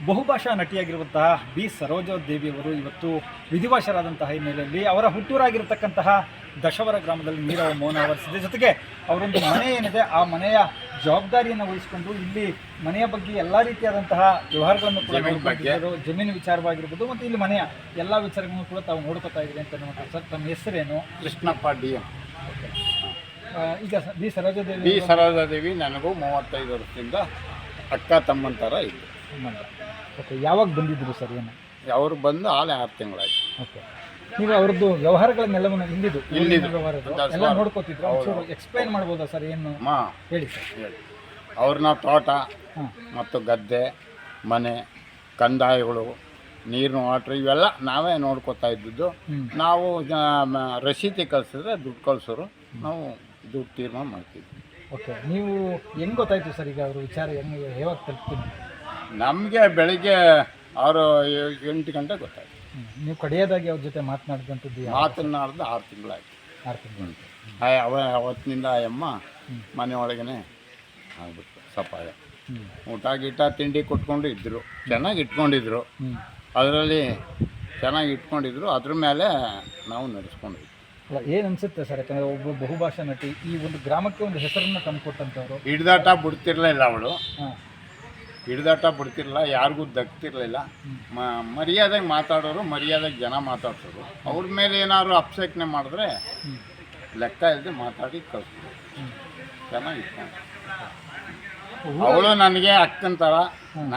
ಬಹುಭಾಷಾ ನಟಿಯಾಗಿರುವಂತಹ ಬಿ ಸರೋಜಾದೇವಿಯವರು ಇವತ್ತು ವಿಧಿವಶರಾದಂತಹ ಹಿನ್ನೆಲೆಯಲ್ಲಿ ಅವರ ಹುಟ್ಟೂರಾಗಿರತಕ್ಕಂತಹ ದಶವರ ಗ್ರಾಮದಲ್ಲಿ ನೀರವ ಮೌನ ಆವರಿಸಿದೆ. ಜೊತೆಗೆ ಅವರೊಂದು ಮನೆ ಏನಿದೆ ಆ ಮನೆಯ ಜವಾಬ್ದಾರಿಯನ್ನು ವಹಿಸಿಕೊಂಡು ಇಲ್ಲಿ ಮನೆಯ ಬಗ್ಗೆ ಎಲ್ಲ ರೀತಿಯಾದಂತಹ ವ್ಯವಹಾರಗಳನ್ನು ಕೂಡ ನೋಡ್ಕೊಂಡಿದ್ದರು. ಜಮೀನು ವಿಚಾರವಾಗಿರ್ಬೋದು ಮತ್ತು ಇಲ್ಲಿ ಮನೆಯ ಎಲ್ಲ ವಿಚಾರಗಳನ್ನು ಕೂಡ ತಾವು ನೋಡ್ಕೊತಾ ಇದ್ದೀರಿ ಅಂತ ನೋಡ್ತಾರೆ. ಸರ್, ತಮ್ಮ ಹೆಸರೇನು? Krishnappa D M. ಈಗ ಬಿ ಸರೋಜಾದೇವಿ ನನಗೂ 35 ವರ್ಷದಿಂದ ಅಕ್ಕ ತಮ್ಮನ ಥರ ಇದ್ದು. ಓಕೆ, ಯಾವಾಗ ಬಂದಿದ್ರು ಸರ್? ಏನು ಅವರು ಬಂದು ಆಲೆ 6 ತಿಂಗಳಾಯ್ತು. ಓಕೆ, ನೀವು ಅವ್ರದ್ದು ವ್ಯವಹಾರಗಳನ್ನೆಲ್ಲವನ್ನು ಇಲ್ಲಿದ್ದು ಎಲ್ಲ ನೋಡ್ಕೋತಿದ್ರು. ಒಂಚೂರು ಎಕ್ಸ್ಪ್ಲೈನ್ ಮಾಡ್ಬೋದಾ ಸರ್? ಏನು ಹೇಳಿ ಸರ್. ಹೇಳಿ. ಅವ್ರನ್ನ ತೋಟ ಮತ್ತು ಗದ್ದೆ, ಮನೆ, ಕಂದಾಯಗಳು, ನೀರಿನ ವಾಟ್ರ್ ಇವೆಲ್ಲ ನಾವೇ ನೋಡ್ಕೋತಾ ಇದ್ದಿದ್ದು. ನಾವು ರಸೀದಿ ಕಳಿಸಿದ್ರೆ ದುಡ್ಡು ಕಳಿಸೋರು, ನಾವು ದುಡ್ಡು ತೀರ್ಮಾನ ಮಾಡ್ತಿದ್ವಿ. ಓಕೆ, ನೀವು ಹೆಂಗೆ ಗೊತ್ತಾಯ್ತು ಸರ್? ಈಗ ಅವ್ರ ವಿಚಾರ ಹೆಂಗೆ ಯಾವಾಗ ತಲುಪ್ತೀನಿ? ನಮಗೆ ಬೆಳಿಗ್ಗೆ 8 ಗಂಟೆ ಗೊತ್ತಾಯ್ತು. ನೀವು ಕಡೆಯದಾಗಿ ಅವ್ರ ಜೊತೆ ಮಾತನಾಡಿದಂಥದ್ದು? ಮಾತನಾಡ್ದು 6 ತಿಂಗಳಾಯ್ತು. 6 ತಿಂಗಳು. ಅವತ್ತಿನಿಂದ ಅಮ್ಮ ಮನೆ ಒಳಗೇ ಆಗ್ಬಿಟ್ಟು ಸಪಾಯ. ಊಟ ಗೀಟ ತಿಂಡಿ ಕೊಟ್ಕೊಂಡು ಇದ್ದರು, ಚೆನ್ನಾಗಿ ಇಟ್ಕೊಂಡಿದ್ರು. ಅದರಲ್ಲಿ ಚೆನ್ನಾಗಿ ಇಟ್ಕೊಂಡಿದ್ರು. ಅದ್ರ ಮೇಲೆ ನಾವು ನಡೆಸ್ಕೊಂಡಿದ್ವಿ. ಅಲ್ಲ, ಏನು ಅನಿಸುತ್ತೆ ಸರ್? ಯಾಕಂದರೆ ಒಬ್ಬ ಬಹುಭಾಷಾ ನಟಿ ಈ ಒಂದು ಗ್ರಾಮಕ್ಕೆ ಒಂದು ಹೆಸರನ್ನು ತಂದುಕೊಟ್ಟಂಥವ್ರು. ಹಿಡ್ದಾಟ ಬಿಡ್ತಿರ್ಲಿಲ್ಲ ಅವಳು. ಹಿಡ್ದಾಟ ಬಿಡ್ತಿರಲಿಲ್ಲ, ಯಾರಿಗೂ ದಕ್ತಿರ್ಲಿಲ್ಲ. ಮರ್ಯಾದೆಗೆ ಮಾತಾಡೋರು, ಮರ್ಯಾದೆಗೆ ಜನ ಮಾತಾಡ್ಸೋರು. ಅವ್ರ ಮೇಲೆ ಏನಾದ್ರು ಅಪಸೇಕನೆ ಮಾಡಿದ್ರೆ ಲೆಕ್ಕ ಇಲ್ಲದೆ ಮಾತಾಡಿ ಕಳಿಸ್ತಾರೆ. ಚೆನ್ನಾಗಿತ್ತು. ಅವಳು ನನಗೆ ಅಕ್ಕನ ಥರ,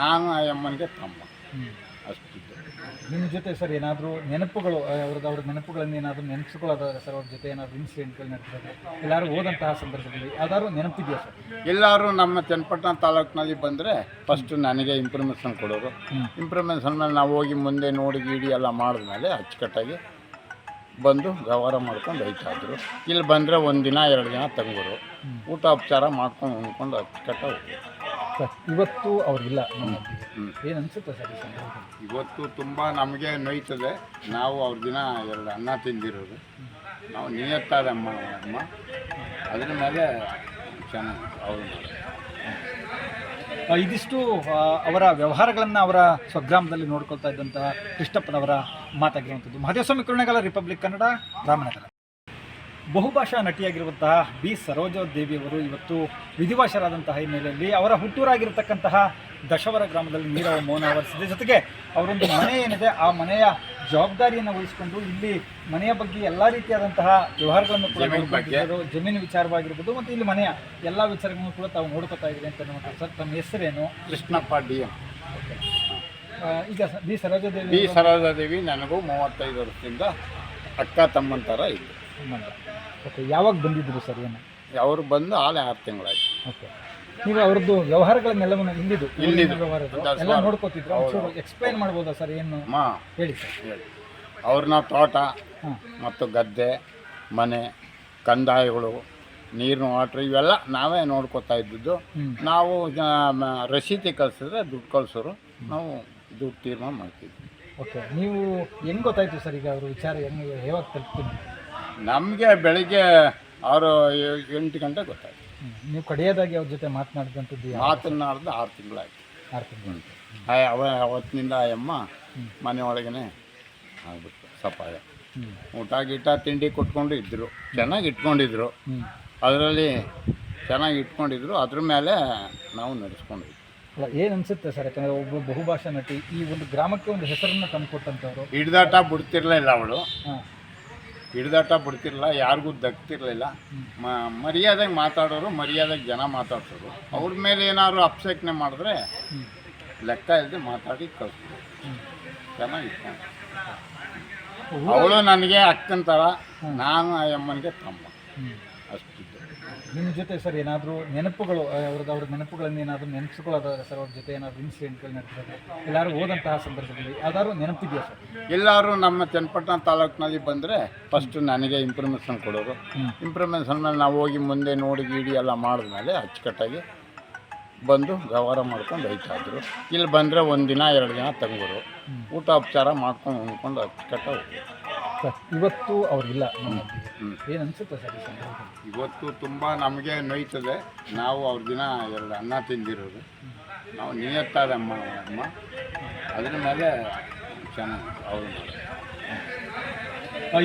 ನಾನು ಆ ಅಮ್ಮನಿಗೆ ತಮ್ಮ, ಅಷ್ಟಿದ್ದು. ನಿಮ್ಮ ಜೊತೆ ಸರ್ ಏನಾದರೂ ನೆನಪುಗಳು, ಅವ್ರ ನೆನಪುಗಳನ್ನು ಏನಾದರೂ ನೆನಪಿಸ್ಕೊಳ್ಳೋದಾದ್ರೆ ಸರ್? ಅವ್ರ ಜೊತೆ ಏನಾದರೂ ಇನ್ಸಿಡೆಂಟ್ಗಳು ನಡೆದಿದೆ? ಎಲ್ಲರೂ ಹೋದಂತಹ ಸಂದರ್ಭದಲ್ಲಿ ಯಾವ್ದಾದ್ರು ನೆನಪಿದೆಯಾ ಸರ್? ಎಲ್ಲರೂ ನಮ್ಮ ಚನ್ನಪಟ್ಟಣ ತಾಲೂಕಿನಲ್ಲಿ ಬಂದರೆ ಫಸ್ಟ್ ನನಗೆ ಇನ್ಫಾರ್ಮೇಷನ್ ಕೊಡೋರು. ಇನ್ಫಾರ್ಮೇಷನ್ ಮೇಲೆ ನಾವು ಹೋಗಿ ಮುಂದೆ ನೋಡಿ ಗೀಡಿ ಎಲ್ಲ ಮಾಡಿದ್ಮೇಲೆ ಅಚ್ಚುಕಟ್ಟಾಗಿ ಬಂದು ವ್ಯವಹಾರ ಮಾಡ್ಕೊಂಡು ಹೋಯ್ತಾಯಿದ್ರು. ಇಲ್ಲಿ ಬಂದರೆ 1 ದಿನ 2 ದಿನ ತಂಗೋರು. ಊಟ ಉಪಚಾರ ಮಾಡ್ಕೊಂಡು ಉಣ್ಕೊಂಡು ಅಚ್ಚುಕಟ್ಟಾಗಿ ಹೋಗೋರು. ಸರ್, ಇವತ್ತು ಅವ್ರಿಲ್ಲ. ಏನು ಅನಿಸುತ್ತೆ ಸರ್? ಇವತ್ತು ತುಂಬ ನಮಗೆ ನೋಯ್ತದೆ. ನಾವು ಅವ್ರ ದಿನ 2 ಅನ್ನ ತಿಂದಿರೋದು. ನಾವು ನಿಯತ್ತಾದ ಅಮ್ಮ ಅದ್ರ ಮೇಲೆ ಚೆನ್ನಾಗಿ ಅವರು. ಇದಿಷ್ಟು ಅವರ ವ್ಯವಹಾರಗಳನ್ನು ಅವರ ಸ್ವಗ್ರಾಮದಲ್ಲಿ ನೋಡ್ಕೊಳ್ತಾ ಇದ್ದಂತಹ ಕೃಷ್ಣಪ್ಪನವರ ಮಾತಾಗಿರುವಂಥದ್ದು. ಮಹದೇವಸ್ವಾಮಿ ಕುರುಣೆಗಾಲ, ರಿಪಬ್ಲಿಕ್ ಕನ್ನಡ, ರಾಮನಗರ. ಬಹುಭಾಷಾ ನಟಿಯಾಗಿರುವಂತಹ ಬಿ ಸರೋಜಾದೇವಿಯವರು ಇವತ್ತು ವಿಧಿವಶರಾದಂತಹ ಹಿನ್ನೆಲೆಯಲ್ಲಿ ಅವರ ಹುಟ್ಟೂರಾಗಿರತಕ್ಕಂತಹ ದಶವರ ಗ್ರಾಮದಲ್ಲಿ ನೀರವ ಮೌನ ಆವರಿಸಿದೆ. ಜೊತೆಗೆ ಅವರೊಂದು ಮನೆ ಏನಿದೆ ಆ ಮನೆಯ ಜವಾಬ್ದಾರಿಯನ್ನು ವಹಿಸಿಕೊಂಡು ಇಲ್ಲಿ ಮನೆಯ ಬಗ್ಗೆ ಎಲ್ಲ ರೀತಿಯಾದಂತಹ ವ್ಯವಹಾರಗಳನ್ನು ಕೂಡ ನೋಡ್ಕೊಂಡಿದ್ದರು. ಜಮೀನು ವಿಚಾರವಾಗಿರ್ಬೋದು ಮತ್ತು ಇಲ್ಲಿ ಮನೆಯ ಎಲ್ಲ ವಿಚಾರಗಳನ್ನು ಕೂಡ ತಾವು ನೋಡ್ಕೊತಾ ಇದ್ದೀರಿ ಅಂತ ನೋಡ್ತಾರೆ. ಸರ್, ತಮ್ಮ ಹೆಸರೇನು? Krishnappa D M. ಈಗ ಬಿ ಸರೋಜಾದೇವಿ ನನಗೂ 35 ವರ್ಷದಿಂದ ಅಕ್ಕ ತಮ್ಮನ ಥರ ಇದ್ದು. ಓಕೆ, ಯಾವಾಗ ಬಂದಿದ್ರು ಸರ್? ಏನು ಅವರು ಬಂದು ಆಲೆ 6 ತಿಂಗಳಾಯ್ತು. ಓಕೆ, ನೀವು ಅವ್ರದ್ದು ವ್ಯವಹಾರಗಳನ್ನೆಲ್ಲವನ್ನು ಇಲ್ಲಿದ್ದು ಎಲ್ಲ ನೋಡ್ಕೋತಿದ್ರು. ಒಂಚೂರು ಎಕ್ಸ್ಪ್ಲೈನ್ ಮಾಡ್ಬೋದಾ ಸರ್? ಏನು ಹೇಳಿ ಸರ್. ಹೇಳಿ. ಅವ್ರನ್ನ ತೋಟ ಮತ್ತು ಗದ್ದೆ, ಮನೆ, ಕಂದಾಯಗಳು, ನೀರಿನ ವಾಟ್ರ್ ಇವೆಲ್ಲ ನಾವೇ ನೋಡ್ಕೋತಾ ಇದ್ದಿದ್ದು. ನಾವು ರಸೀದಿ ಕಳಿಸಿದ್ರೆ ದುಡ್ಡು ಕಳಿಸೋರು, ನಾವು ದುಡ್ಡು ತೀರ್ಮಾನ ಮಾಡ್ತಿದ್ವಿ. ಓಕೆ, ನೀವು ಹೆಂಗೆ ಗೊತ್ತಾಯ್ತು ಸರ್? ಈಗ ಅವ್ರ ವಿಚಾರ ಹೆಂಗೆ ಯಾವಾಗ ತಲುಪ್ತೀನಿ? ನಮಗೆ ಬೆಳಿಗ್ಗೆ 8 ಗಂಟೆ ಗೊತ್ತಾಯ್ತು. ನೀವು ಕಡೆಯದಾಗಿ ಅವ್ರ ಜೊತೆ ಮಾತನಾಡಿದಂಥದ್ದು? ಮಾತನಾಡ್ದು 6 ತಿಂಗಳಾಯ್ತು. 6 ತಿಂಗಳು. ಅವತ್ತಿನಿಂದ ಅಮ್ಮ ಮನೆ ಒಳಗೇ ಆಗ್ಬಿಟ್ಟು ಸಪಾಯ. ಊಟ ಗೀಟ ತಿಂಡಿ ಕೊಟ್ಕೊಂಡು ಇದ್ದರು, ಚೆನ್ನಾಗಿ ಇಟ್ಕೊಂಡಿದ್ರು. ಅದರಲ್ಲಿ ಚೆನ್ನಾಗಿ ಇಟ್ಕೊಂಡಿದ್ರು. ಅದ್ರ ಮೇಲೆ ನಾವು ನಡೆಸ್ಕೊಂಡಿದ್ವಿ. ಅಲ್ಲ, ಏನು ಅನಿಸುತ್ತೆ ಸರ್? ಯಾಕಂದರೆ ಒಬ್ಬ ಬಹುಭಾಷಾ ನಟಿ ಈ ಒಂದು ಗ್ರಾಮಕ್ಕೆ ಒಂದು ಹೆಸರನ್ನು ತಂದುಕೊಟ್ಟಂಥವ್ರು. ಹಿಡ್ದಾಟ ಬಿಡ್ತಿರ್ಲಿಲ್ಲ ಅವಳು. ಹಿಡ್ದಾಟ ಬಿಡ್ತಿರಲಿಲ್ಲ, ಯಾರಿಗೂ ದಕ್ತಿರ್ಲಿಲ್ಲ. ಮರ್ಯಾದೆಗೆ ಮಾತಾಡೋರು, ಮರ್ಯಾದೆಗೆ ಜನ ಮಾತಾಡ್ಸೋರು. ಅವ್ರ ಮೇಲೆ ಏನಾದ್ರು ಅಪಸೇಕನೆ ಮಾಡಿದ್ರೆ ಲೆಕ್ಕ ಇಲ್ಲದೆ ಮಾತಾಡಿ ಕಳಿಸ್ತಾರೆ. ಚೆನ್ನಾಗಿತ್ತು. ಅವಳು ನನಗೆ ಅಕ್ಕನ ಥರ, ನಾನು ಆ ಅಮ್ಮನಿಗೆ ತಮ್ಮ, ಅಷ್ಟಿದ್ದು. ನಿಮ್ಮ ಜೊತೆ ಸರ್ ಏನಾದರೂ ನೆನಪುಗಳು, ಅವ್ರ ನೆನಪುಗಳನ್ನು ಏನಾದರೂ ನೆನಪಿಸ್ಕೊಳ್ಳೋದಾದ್ರೆ ಸರ್? ಅವ್ರ ಜೊತೆ ಏನಾದರೂ ಇನ್ಸಿಡೆಂಟ್ಗಳು ನಡೆದಿದೆ? ಎಲ್ಲರೂ ಹೋದಂತಹ ಸಂದರ್ಭದಲ್ಲಿ ಯಾವ್ದಾದ್ರು ನೆನಪಿದೆಯಾ ಸರ್? ಎಲ್ಲರೂ ನಮ್ಮ ಚನ್ನಪಟ್ಟಣ ತಾಲೂಕಿನಲ್ಲಿ ಬಂದರೆ ಫಸ್ಟ್ ನನಗೆ ಇನ್ಫಾರ್ಮೇಷನ್ ಕೊಡೋರು. ಇನ್ಫಾರ್ಮೇಷನ್ ಮೇಲೆ ನಾವು ಹೋಗಿ ಮುಂದೆ ನೋಡಿ ಗೀಡಿ ಎಲ್ಲ ಮಾಡಿದ್ಮೇಲೆ ಅಚ್ಚುಕಟ್ಟಾಗಿ ಬಂದು ವ್ಯವಹಾರ ಮಾಡ್ಕೊಂಡು ಹೋಯ್ತಾಯಿದ್ರು. ಇಲ್ಲಿ ಬಂದರೆ 1 ದಿನ 2 ದಿನ ತಂಗೋರು. ಊಟ ಉಪಚಾರ ಮಾಡ್ಕೊಂಡು ಉಣ್ಕೊಂಡು ಅಚ್ಚುಕಟ್ಟಾಗಿ ಹೋಗೋರು. ಸರ್, ಇವತ್ತು ಅವ್ರಿಲ್ಲ. ಏನು ಅನಿಸುತ್ತೆ ಸರ್? ಇವತ್ತು ತುಂಬ ನಮಗೆ ನೋಯ್ತದೆ. ನಾವು ಅವ್ರ ದಿನ 2 ಅನ್ನ ತಿಂದಿರೋದು. ನಾವು ನಿಯತ್ತಾದಮ್ಮ ಅಮ್ಮ ಅದ್ರ ಮೇಲೆ ಚೆನ್ನಾಗಿ ಅವರು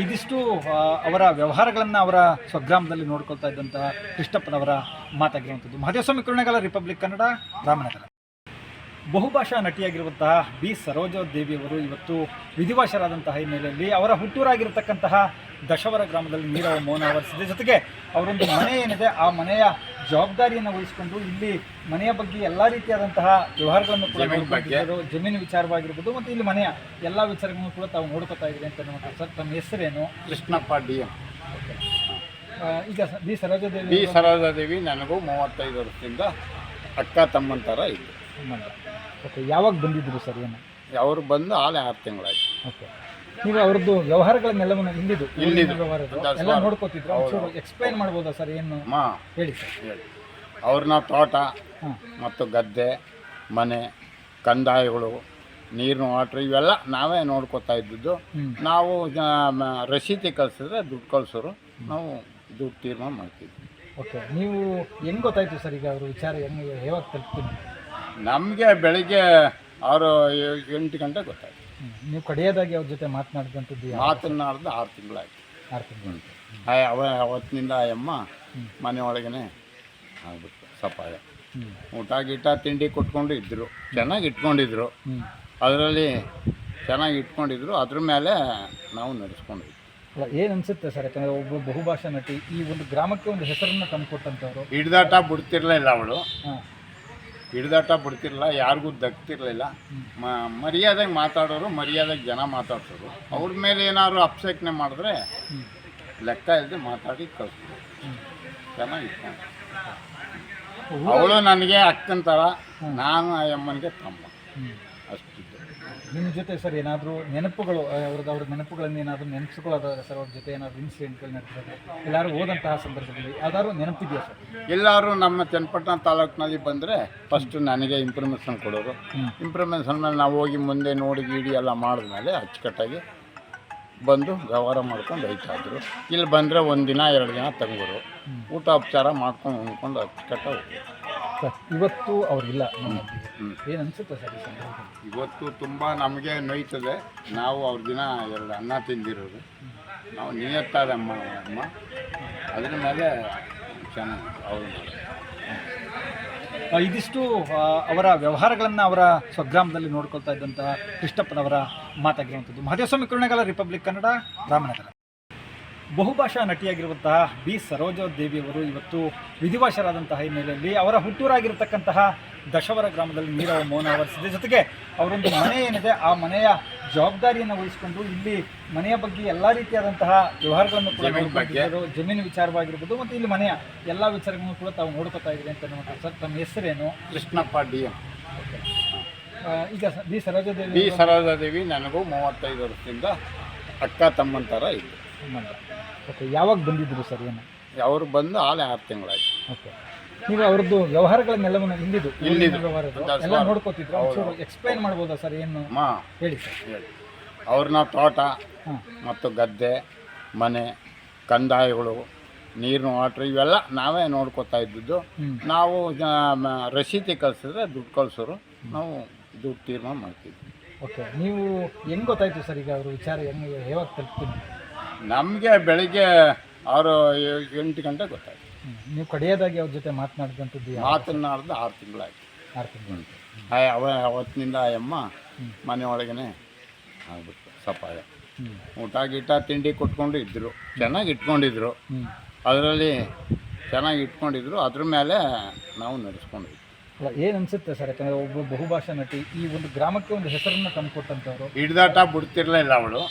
ಇದಿಷ್ಟು ಅವರ ವ್ಯವಹಾರಗಳನ್ನು ಅವರ ಸ್ವಗ್ರಾಮದಲ್ಲಿ ನೋಡ್ಕೊಳ್ತಾ ಇದ್ದಂತಹ ಕೃಷ್ಣಪ್ಪನವರ ಮಾತಾಗಿರುವಂಥದ್ದು. ಮಹದೇವಸ್ವಾಮಿ ಕುರುಣೆಗಾಲ, ರಿಪಬ್ಲಿಕ್ ಕನ್ನಡ, ರಾಮನಗರ. ಬಹುಭಾಷಾ ನಟಿಯಾಗಿರುವಂತಹ ಬಿ ಸರೋಜಾದೇವಿಯವರು ಇವತ್ತು ವಿಧಿವಶರಾದಂತಹ ಹಿನ್ನೆಲೆಯಲ್ಲಿ ಅವರ ಹುಟ್ಟೂರಾಗಿರತಕ್ಕಂತಹ ದಶವರ ಗ್ರಾಮದಲ್ಲಿ ನೀರವ ಮೌನ ಆವರಿಸಿದೆ. ಜೊತೆಗೆ ಅವರೊಂದು ಮನೆ ಏನಿದೆ ಆ ಮನೆಯ ಜವಾಬ್ದಾರಿಯನ್ನು ವಹಿಸಿಕೊಂಡು ಇಲ್ಲಿ ಮನೆಯ ಬಗ್ಗೆ ಎಲ್ಲ ರೀತಿಯಾದಂತಹ ವ್ಯವಹಾರಗಳನ್ನು ಕೂಡ ನೋಡ್ಕೊಂಡಿದ್ದರು. ಜಮೀನು ವಿಚಾರವಾಗಿರ್ಬೋದು ಮತ್ತು ಇಲ್ಲಿ ಮನೆಯ ಎಲ್ಲ ವಿಚಾರಗಳನ್ನು ಕೂಡ ತಾವು ನೋಡ್ಕೊತಾ ಇದ್ದೀರಿ ಅಂತ ಅನ್ನುವಂಥ ಸರ್, ತಮ್ಮ ಹೆಸರೇನು? Krishnappa D M. ಈಗ ಬಿ ಸರೋಜಾದೇವಿ ನನಗೂ 35 ವರ್ಷದಿಂದ ಅಕ್ಕ ತಮ್ಮನ ಥರ ಇತ್ತು. ಓಕೆ, ಯಾವಾಗ ಬಂದಿದ್ರು ಸರ್? ಏನು ಅವರು ಬಂದು 6 ತಿಂಗಳಾಯ್ತು. ಓಕೆ, ನೀವು ಅವ್ರದ್ದು ವ್ಯವಹಾರಗಳನ್ನೆಲ್ಲವನ್ನು ಇಲ್ಲಿದ್ದು ಎಲ್ಲ ನೋಡ್ಕೋತಿದ್ರು. ಎಕ್ಸ್ಪ್ಲೈನ್ ಮಾಡ್ಬೋದಾ ಸರ್? ಏನು ಹೇಳಿ ಸರ್. ಹೇಳಿ. ಅವ್ರನ್ನ ತೋಟ ಮತ್ತು ಗದ್ದೆ, ಮನೆ, ಕಂದಾಯಗಳು, ನೀರಿನ ವಾಟ್ರ್ ಇವೆಲ್ಲ ನಾವೇ ನೋಡ್ಕೋತಾ ಇದ್ದಿದ್ದು. ನಾವು ರಸೀದಿ ಕಳಿಸಿದ್ರೆ ದುಡ್ಡು ಕಳಿಸೋರು, ನಾವು ದುಡ್ಡು ತೀರ್ಮಾನ ಮಾಡ್ತಿದ್ವಿ. ಓಕೆ, ನೀವು ಹೆಂಗೆ ಗೊತ್ತಾಯ್ತು ಸರ್? ಈಗ ಅವರು ವಿಚಾರ ಹೆಂಗೆ ಯಾವಾಗ ತಲುಪ್ತೀನಿ? ನಮಗೆ ಬೆಳಿಗ್ಗೆ 8 ಗಂಟೆ ಗೊತ್ತಾಯ್ತು. ನೀವು ಕಡೆಯದಾಗಿ ಅವ್ರ ಜೊತೆ ಮಾತನಾಡಿದಂಥದ್ದು? ಮಾತನಾಡ್ದು 6 ತಿಂಗಳಾಯ್ತು. 6 ತಿಂಗಳು. ಅವತ್ತಿನಿಂದ ಅಮ್ಮ ಮನೆಯೊಳಗೇ ಆಗ್ಬಿಟ್ಟು ಸಪಾಯ. ಊಟ ಗೀಟ ತಿಂಡಿ ಕೊಟ್ಕೊಂಡು ಇದ್ದರು, ಚೆನ್ನಾಗಿ ಇಟ್ಕೊಂಡಿದ್ರು. ಅದರಲ್ಲಿ ಚೆನ್ನಾಗಿ ಇಟ್ಕೊಂಡಿದ್ರು. ಅದ್ರ ಮೇಲೆ ನಾವು ನಡೆಸ್ಕೊಂಡಿದ್ವಿ. ಏನು ಅನಿಸುತ್ತೆ ಸರ್? ಯಾಕಂದರೆ ಒಬ್ಬ ಬಹುಭಾಷಾ ನಟಿ ಈ ಒಂದು ಗ್ರಾಮಕ್ಕೆ ಒಂದು ಹೆಸರನ್ನು ತಂದುಕೊಟ್ಟಂಥವ್ರು. ಹಿಡ್ದಾಟ ಬಿಡ್ತಿರ್ಲಿಲ್ಲ ಅವಳು. ಹಿಡ್ದಾಟ ಬಿಡ್ತಿರಲಿಲ್ಲ, ಯಾರಿಗೂ ದಕ್ತಿರ್ಲಿಲ್ಲ. ಮರ್ಯಾದೆಗೆ ಮಾತಾಡೋರು, ಮರ್ಯಾದೆಗೆ ಜನ ಮಾತಾಡ್ಸೋರು. ಅವ್ರ ಮೇಲೆ ಏನಾದ್ರು ಅಪ್ಸೇಕನೆ ಮಾಡಿದ್ರೆ ಲೆಕ್ಕ ಇಲ್ಲದೆ ಮಾತಾಡಿ ಕಳಿಸ್ತಾರೆ. ಚೆನ್ನಾಗಿತ್ತು. ಅವಳು ನನಗೆ ಅಕ್ಕನ ಥರ, ನಾನು ಆ ಅಮ್ಮನಿಗೆ ತಮ್ಮ, ಅಷ್ಟಿತ್ತು. ನಿಮ್ಮ ಜೊತೆ ಸರ್ ಏನಾದರೂ ನೆನಪುಗಳು, ಅವ್ರ ನೆನಪುಗಳನ್ನು ಏನಾದರೂ ನೆನಪಿಸ್ಕೊಳ್ಳೋದಾದ್ರೆ ಸರ್, ಅವ್ರ ಜೊತೆ ಏನಾದರೂ ಇನ್ಸಿಡೆಂಟ್ಗಳು ನಡೆದಿದೆ? ಎಲ್ಲರೂ ಹೋದಂತಹ ಸಂದರ್ಭದಲ್ಲಿ ಯಾವ್ದಾದ್ರು ನೆನಪಿದೆಯಾ ಸರ್? ಎಲ್ಲರೂ ನಮ್ಮ ಚನ್ನಪಟ್ಟಣ ತಾಲೂಕಿನಲ್ಲಿ ಬಂದರೆ ಫಸ್ಟು ನನಗೆ ಇನ್ಫಾರ್ಮೇಷನ್ ಕೊಡೋರು. ಇನ್ಫಾರ್ಮೇಷನ್ ಮೇಲೆ ನಾವು ಹೋಗಿ ಮುಂದೆ ನೋಡಿ ಗೀಡಿ ಎಲ್ಲ ಮಾಡಿದ್ಮೇಲೆ ಅಚ್ಚುಕಟ್ಟಾಗಿ ಬಂದು ವ್ಯವಹಾರ ಮಾಡ್ಕೊಂಡು ಹೋಯ್ತಾಯಿದ್ರು. ಇಲ್ಲಿ ಬಂದರೆ 1 ದಿನ 2 ದಿನ ತಂಗೋರು. ಊಟ ಉಪಚಾರ ಮಾಡ್ಕೊಂಡು ಉಣ್ಕೊಂಡು ಅಚ್ಚುಕಟ್ಟಾಗಿ ಸರ್, ಇವತ್ತು ಅವ್ರಿಲ್ಲ. ಏನು ಅನಿಸುತ್ತೆ ಸರ್? ಇವತ್ತು ತುಂಬ ನಮಗೆ ನೋಯ್ತದೆ. ನಾವು ಅವ್ರ ದಿನ 2 ಅನ್ನ ತಿಂದಿರೋದು. ನಾವು ನಿಯತ್ತಾದಮ್ಮ ಅಮ್ಮ ಅದ್ರ ಮೇಲೆ ಚೆನ್ನಾಗಿ ಅವರು. ಇದಿಷ್ಟು ಅವರ ವ್ಯವಹಾರಗಳನ್ನು ಅವರ ಸ್ವಗ್ರಾಮದಲ್ಲಿ ನೋಡ್ಕೊಳ್ತಾ ಇದ್ದಂತಹ ಕೃಷ್ಣಪ್ಪನವರ ಮಾತಾಗಿರುವಂಥದ್ದು. ಮಹದೇವಸ್ವಾಮಿ ಕುರುಣೆಗಾಲ, ರಿಪಬ್ಲಿಕ್ ಕನ್ನಡ, ರಾಮನಗರ. ಬಹುಭಾಷಾ ನಟಿಯಾಗಿರುವಂತಹ ಬಿ ಸರೋಜಾದೇವಿಯವರು ಇವತ್ತು ವಿಧಿವಶರಾದಂತಹ ಹಿನ್ನೆಲೆಯಲ್ಲಿ ಅವರ ಹುಟ್ಟೂರಾಗಿರತಕ್ಕಂತಹ ದಶವರ ಗ್ರಾಮದಲ್ಲಿ ನೀರವ ಮೌನ ಆವರಿಸಿದೆ. ಜೊತೆಗೆ ಅವರೊಂದು ಮನೆ ಏನಿದೆ ಆ ಮನೆಯ ಜವಾಬ್ದಾರಿಯನ್ನು ವಹಿಸಿಕೊಂಡು ಇಲ್ಲಿ ಮನೆಯ ಬಗ್ಗೆ ಎಲ್ಲ ರೀತಿಯಾದಂತಹ ವ್ಯವಹಾರಗಳನ್ನು ಕೂಡ ನೋಡ್ಕೊಂಡಿದ್ದರು. ಜಮೀನು ವಿಚಾರವಾಗಿರ್ಬೋದು ಮತ್ತು ಇಲ್ಲಿ ಮನೆಯ ಎಲ್ಲ ವಿಚಾರಗಳನ್ನು ಕೂಡ ತಾವು ನೋಡ್ಕೊತಾ ಇದ್ದೀರಿ ಅಂತ ಅನ್ನುವಂಥ ಸರ್, ತಮ್ಮ ಹೆಸರೇನು? Krishnappa D M. ಈಗ ಬಿ ಸರೋಜಾದೇವಿ ನನಗೂ 35 ವರ್ಷದಿಂದ ಅಕ್ಕ ತಮ್ಮನ ಥರ ಇತ್ತು. ಓಕೆ, ಯಾವಾಗ ಬಂದಿದ್ರು ಸರ್? ಏನು ಅವರು ಬಂದು 6 ತಿಂಗಳಾಯ್ತು. ಓಕೆ, ನೀವು ಅವ್ರದ್ದು ವ್ಯವಹಾರಗಳನ್ನೆಲ್ಲವನ್ನು ಇಲ್ಲಿದ್ದು ಎಲ್ಲ ನೋಡ್ಕೋತಿದ್ರು. ಎಕ್ಸ್ಪ್ಲೈನ್ ಮಾಡ್ಬೋದಾ ಸರ್? ಏನು ಹೇಳಿ ಸರ್. ಹೇಳಿ. ಅವ್ರನ್ನ ತೋಟ ಮತ್ತು ಗದ್ದೆ, ಮನೆ, ಕಂದಾಯಗಳು, ನೀರಿನ ವಾಟ್ರ್ ಇವೆಲ್ಲ ನಾವೇ ನೋಡ್ಕೋತಾ ಇದ್ದಿದ್ದು. ನಾವು ರಸೀದಿ ಕಳಿಸಿದ್ರೆ ದುಡ್ಡು ಕಳಿಸೋರು, ನಾವು ದುಡ್ಡು ತೀರ್ಮಾನ ಮಾಡ್ತಿದ್ವಿ. ಓಕೆ, ನೀವು ಹೆಂಗೆ ಗೊತ್ತಾಯ್ತು ಸರ್? ಈಗ ಅವ್ರ ವಿಚಾರ ಹೆಂಗೆ ಯಾವಾಗ ತಲುಪ್ತೀನಿ? ನಮಗೆ ಬೆಳಿಗ್ಗೆ 8 ಗಂಟೆ ಗೊತ್ತಾಯ್ತು. ನೀವು ಕಡೆಯದಾಗಿ ಅವ್ರ ಜೊತೆ ಮಾತನಾಡಿದಂಥದ್ದು? ಮಾತನಾಡ್ದು 6 ತಿಂಗಳಾಯ್ತು. 6 ತಿಂಗಳು. ಅವತ್ತಿನಿಂದ ಅಮ್ಮ ಮನೆಯೊಳಗೇ ಆಗ್ಬಿಟ್ಟು ಸಪಾಯ. ಊಟ ಗೀಟ ತಿಂಡಿ ಕೊಟ್ಕೊಂಡು ಇದ್ದರು, ಚೆನ್ನಾಗಿ ಇಟ್ಕೊಂಡಿದ್ರು. ಅದರಲ್ಲಿ ಚೆನ್ನಾಗಿ ಇಟ್ಕೊಂಡಿದ್ರು. ಅದ್ರ ಮೇಲೆ ನಾವು ನಡೆಸ್ಕೊಂಡಿದ್ವಿ. ಏನು ಅನಿಸುತ್ತೆ ಸರ್? ಯಾಕಂದರೆ ಒಬ್ಬ ಬಹುಭಾಷಾ ನಟಿ ಈ ಒಂದು ಗ್ರಾಮಕ್ಕೆ ಒಂದು ಹೆಸರನ್ನು ತಂದುಕೊಟ್ಟಂಥವ್ರು. ಹಿಡ್ದಾಟ ಬಿಡ್ತಿರ್ಲಿಲ್ಲ ಅವಳು.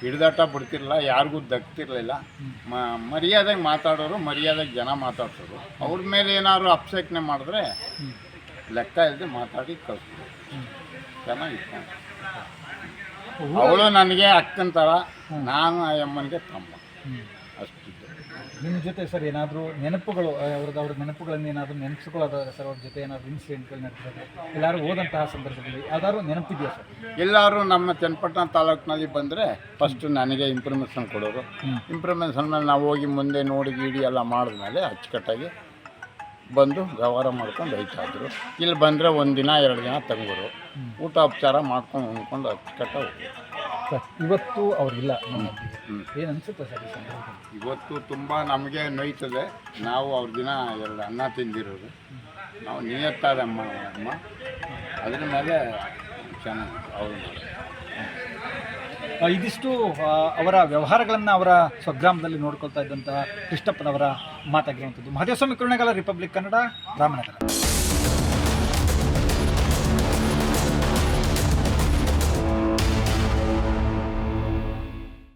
ಹಿಡ್ದಾಟ ಬಿಡ್ತಿರಲಿಲ್ಲ, ಯಾರಿಗೂ ದಕ್ತಿರ್ಲಿಲ್ಲ. ಮರ್ಯಾದೆಗೆ ಮಾತಾಡೋರು, ಮರ್ಯಾದೆಗೆ ಜನ ಮಾತಾಡ್ಸೋರು. ಅವ್ರ ಮೇಲೆ ಏನಾದ್ರು ಅಪ್ಸೇಕನೆ ಮಾಡಿದ್ರೆ ಲೆಕ್ಕ ಇಲ್ಲದೆ ಮಾತಾಡಿ ಕಳಿಸ್ತಾರೆ. ಚೆನ್ನಾಗಿತ್ತು. ಅವಳು ನನಗೆ ಅಕ್ಕನ ಥರ, ನಾನು ಆ ಅಮ್ಮನಿಗೆ ತಮ್ಮ, ಅಷ್ಟಿತ್ತು. ನಿಮ್ಮ ಜೊತೆ ಸರ್ ಏನಾದರೂ ನೆನಪುಗಳು, ಅವ್ರ ನೆನಪುಗಳನ್ನು ಏನಾದರೂ ನೆನಪಿಸ್ಕೊಳ್ಳೋದಾದ್ರೆ ಸರ್, ಅವ್ರ ಜೊತೆ ಏನಾದರೂ ಇನ್ಸಿಡೆಂಟ್ಗಳು ನಡೆದಿದೆ? ಎಲ್ಲರೂ ಹೋದಂತಹ ಸಂದರ್ಭದಲ್ಲಿ ಯಾವ್ದಾದ್ರು ನೆನಪಿದೆಯಾ ಸರ್? ಎಲ್ಲರೂ ನಮ್ಮ ಚನ್ನಪಟ್ಟಣ ತಾಲೂಕಿನಲ್ಲಿ ಬಂದರೆ ಫಸ್ಟು ನನಗೆ ಇನ್ಫಾರ್ಮೇಷನ್ ಕೊಡೋರು. ಇನ್ಫಾರ್ಮೇಷನ್ ಮೇಲೆ ನಾವು ಹೋಗಿ ಮುಂದೆ ನೋಡಿ ಗೀಡಿ ಎಲ್ಲ ಮಾಡಿದ್ಮೇಲೆ ಅಚ್ಚುಕಟ್ಟಾಗಿ ಬಂದು ವ್ಯವಹಾರ ಮಾಡ್ಕೊಂಡು ಹೋಯ್ತಾಯಿದ್ರು. ಇಲ್ಲಿ ಬಂದರೆ ಒಂದಿನ 2 ದಿನ ತಂಗೋರು, ಊಟ ಉಪಚಾರ ಮಾಡ್ಕೊಂಡು ಉಣ್ಕೊಂಡು ಅಚ್ಚುಕಟ್ಟಾಗಿ ಹೋಗೋರು. ಸರ್ ಇವತ್ತು ಅವ್ರಿಲ್ಲ ಏನು ಅನಿಸುತ್ತೆ ಸರ್ ಈ ಸಂದರ್ಭದಲ್ಲಿ? ಇವತ್ತು ತುಂಬ ನಮಗೆ ನೋಯ್ತದೆ. ನಾವು ಅವ್ರ ದಿನ 2 ಅನ್ನ ತಿಂದಿರೋದು. ನಾವು ನಿಯತ್ತಾದ ಅಮ್ಮ ಅದ್ರ ಮೇಲೆ ಚೆನ್ನಾಗಿ ಅವರು ಇದಿಷ್ಟು ಅವರ ವ್ಯವಹಾರಗಳನ್ನು ಅವರ ಸ್ವಗ್ರಾಮದಲ್ಲಿ ನೋಡ್ಕೊಳ್ತಾ ಇದ್ದಂಥ ಕೃಷ್ಣಪ್ಪನವರ ಮಾತಾಗಿರುವಂಥದ್ದು. ಮಹದೇವಸ್ವಾಮಿ ಕುರುಣೇಗಾಲ, ರಿಪಬ್ಲಿಕ್ ಕನ್ನಡ, ರಾಮನಗರ.